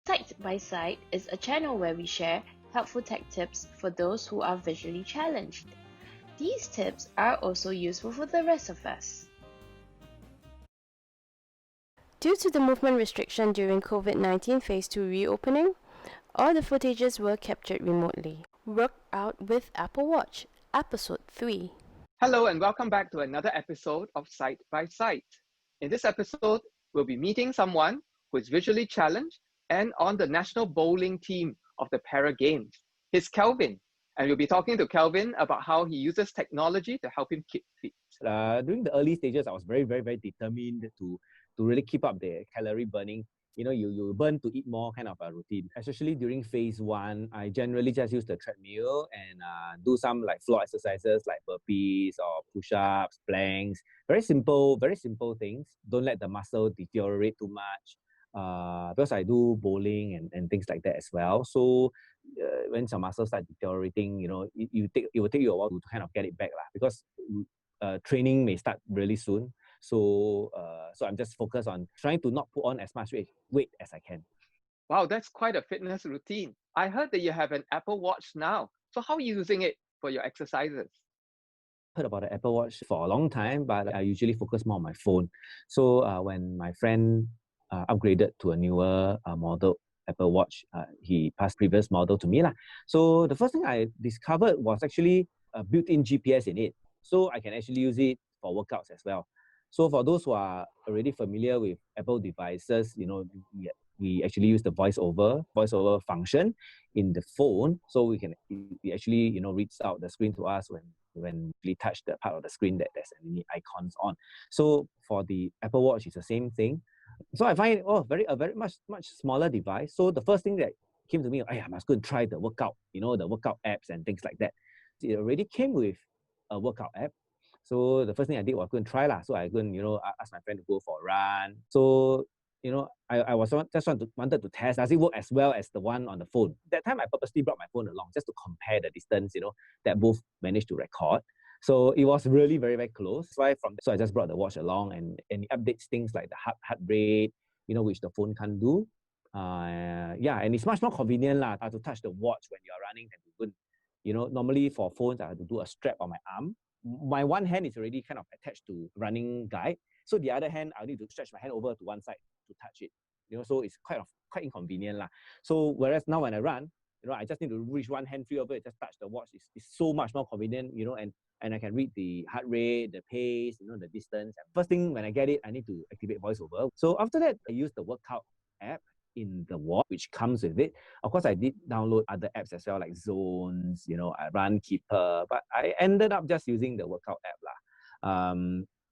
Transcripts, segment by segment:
Side by Side is a channel where we share helpful tech tips for those who are visually challenged. These tips are also useful for the rest of us. Due to the movement restriction during COVID-19 Phase 2 reopening, all the footages were captured remotely. Work out with Apple Watch, Episode 3. Hello and welcome back to another episode of Side by Side. In this episode, we'll be meeting someone who is visually challenged and on the national bowling team of the Para Games. He's Kelvin, and we'll be talking to Kelvin about how he uses technology to help him keep fit. During the early stages, I was very determined to really keep up the calorie burning. You burn to eat more kind of a routine. Especially during phase 1, I generally just use the treadmill and do some like floor exercises like burpees or push-ups, planks. Very simple things. Don't let the muscle deteriorate too much. Because I do bowling and things like that as well. So when some muscles start deteriorating, it will take you a while to kind of get it back lah. Because training may start really soon. So I'm just focused on trying to not put on as much weight as I can. Wow, that's quite a fitness routine. I heard that you have an Apple Watch now. So how are you using it for your exercises? Heard about the Apple Watch for a long time, but I usually focus more on my phone. So when my friend upgraded to a newer model Apple Watch, he passed previous model to me lah. So the first thing I discovered was actually a built-in GPS in it. So I can actually use it for workouts as well. So for those who are already familiar with Apple devices, we actually use the voiceover function in the phone. So we actually reads out the screen to us when we touch the part of the screen that there's any icons on. So for the Apple Watch, it's the same thing. So I find a very much smaller device. So the first thing that came to me, I must go and try the workout, the workout apps and things like that. It already came with a workout app. So the first thing I did was go and try lah. So I go and ask my friend to go for a run. So I was just wanted to test, does it work as well as the one on the phone? That time I purposely brought my phone along just to compare the distance, that both managed to record. So it was really very close. So I just brought the watch along and it updates things like the heart rate, which the phone can't do. And it's much more convenient lah to touch the watch when you're running than to go. Normally for phones I have to do a strap on my arm. My one hand is already kind of attached to running guide. So the other hand, I need to stretch my hand over to one side to touch it. So it's quite inconvenient lah. So whereas now when I run, I just need to reach one hand free over it, just touch the watch. It's so much more convenient, and I can read the heart rate, the pace, the distance. First thing when I get it, I need to activate voiceover. So after that, I use the workout app in the watch, which comes with it. Of course, I did download other apps as well, like Zones, I Run Keeper, but I ended up just using the workout app lah.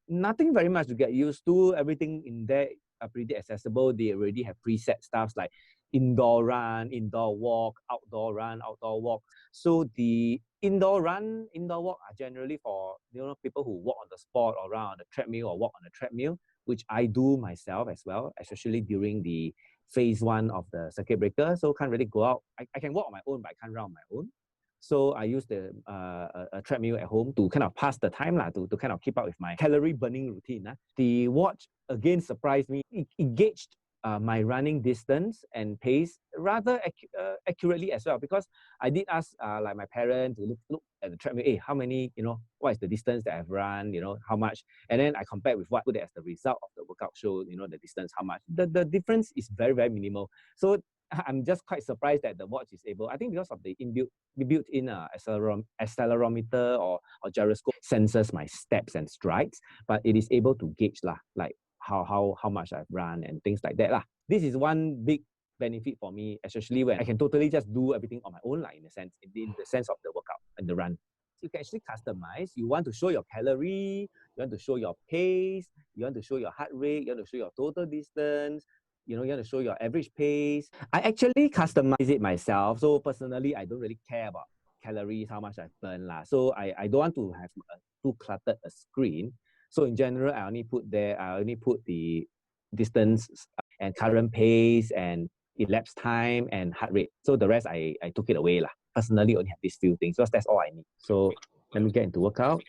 Nothing very much to get used to. Everything in there are pretty accessible. They already have preset stuff like indoor run, indoor walk, outdoor run, outdoor walk. So the indoor run, indoor walk are generally for people who walk on the spot or run on the treadmill or walk on the treadmill, which I do myself as well, especially during the phase 1 of the circuit breaker. So can't really go out. I can walk on my own, but I can't run on my own. So I use the a treadmill at home to kind of pass the time lah, to kind of keep up with my calorie burning routine. The watch again surprised me. It gauged my running distance and pace rather accurately as well, because I did ask like my parents to look at the treadmill. Hey, how many, what is the distance that I've run, how much? And then I compared with what put it as the result of the workout show, the distance, how much. The difference is very minimal. So I'm just quite surprised that the watch is able, I think because of the built-in accelerometer or gyroscope senses my steps and strides, but it is able to gauge like how much I've run and things like that lah. This is one big benefit for me, especially when I can totally just do everything on my own in the sense of the workout and the run. You can actually customize. You want to show your calorie, you want to show your pace, you want to show your heart rate, you want to show your total distance, you want to show your average pace. I actually customize it myself. So personally, I don't really care about calories, how much I've burned lah. So I don't want to have too cluttered a screen. So in general, I only put the distance and current pace and elapsed time and heart rate. So the rest I took it away lah. Personally, only have these few things, because that's all I need. So let me get into workout.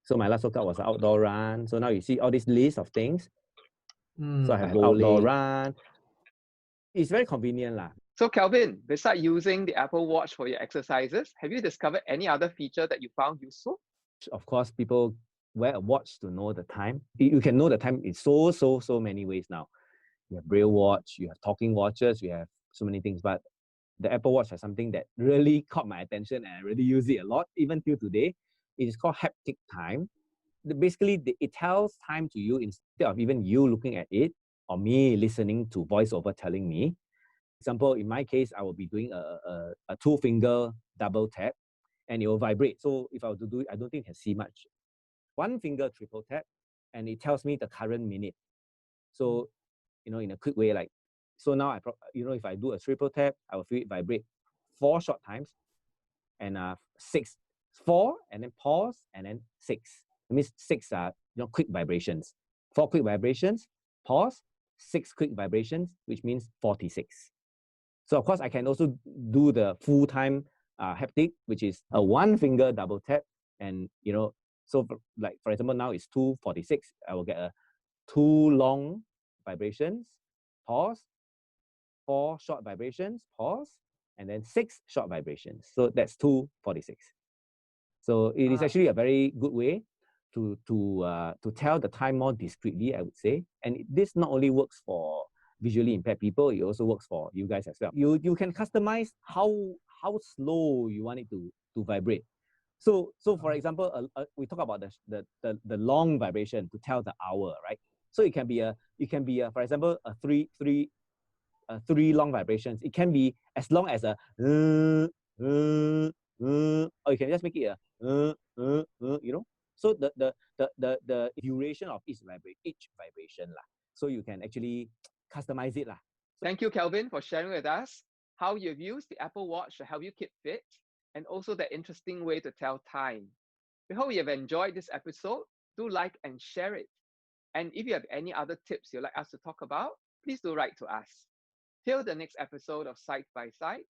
So my last workout was an outdoor run. So now you see all this list of things. So I have outdoor run, It's very convenient lah. So Kelvin, besides using the Apple Watch for your exercises, have you discovered any other feature that you found useful? Of course, people wear a watch to know the time. You can know the time in so many ways now. You have braille watch, you have talking watches, you have so many things. But the Apple Watch has something that really caught my attention, and I really use it a lot, even till today. It is called haptic time. Basically, it tells time to you instead of even you looking at it or me listening to voiceover telling me. Example, in my case, I will be doing a two-finger double tap, and it will vibrate. So if I were to do it, I don't think you can see much. One finger triple tap, and it tells me the current minute. So, in a quick way, like, so now if I do a triple tap, I will feel it vibrate 4 short times, and 6, 4, and then pause, and then 6. It means 6 are quick vibrations. 4 quick vibrations, pause, 6 quick vibrations, which means 46. So of course, I can also do the full-time haptic, which is a 1-finger double tap. And, so for example, now it's 2:46. I will get a 2 long vibrations, pause, 4 short vibrations, pause, and then 6 short vibrations. So that's 2:46. So it is actually a very good way to tell the time more discreetly, I would say. And this not only works for visually impaired people, it also works for you guys as well. You can customize how slow you want it to vibrate. So for example, we talk about the long vibration to tell the hour, right? So it can be for example, three long vibrations. It can be as long as a or you can just make it a So the duration of each vibration lah. So you can actually customize it lah. Thank you, Kelvin, for sharing with us how you've used the Apple Watch to help you keep fit, and also the interesting way to tell time. We hope you have enjoyed this episode. Do like and share it. And if you have any other tips you'd like us to talk about, please do write to us. Till the next episode of Side by Side,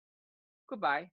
goodbye.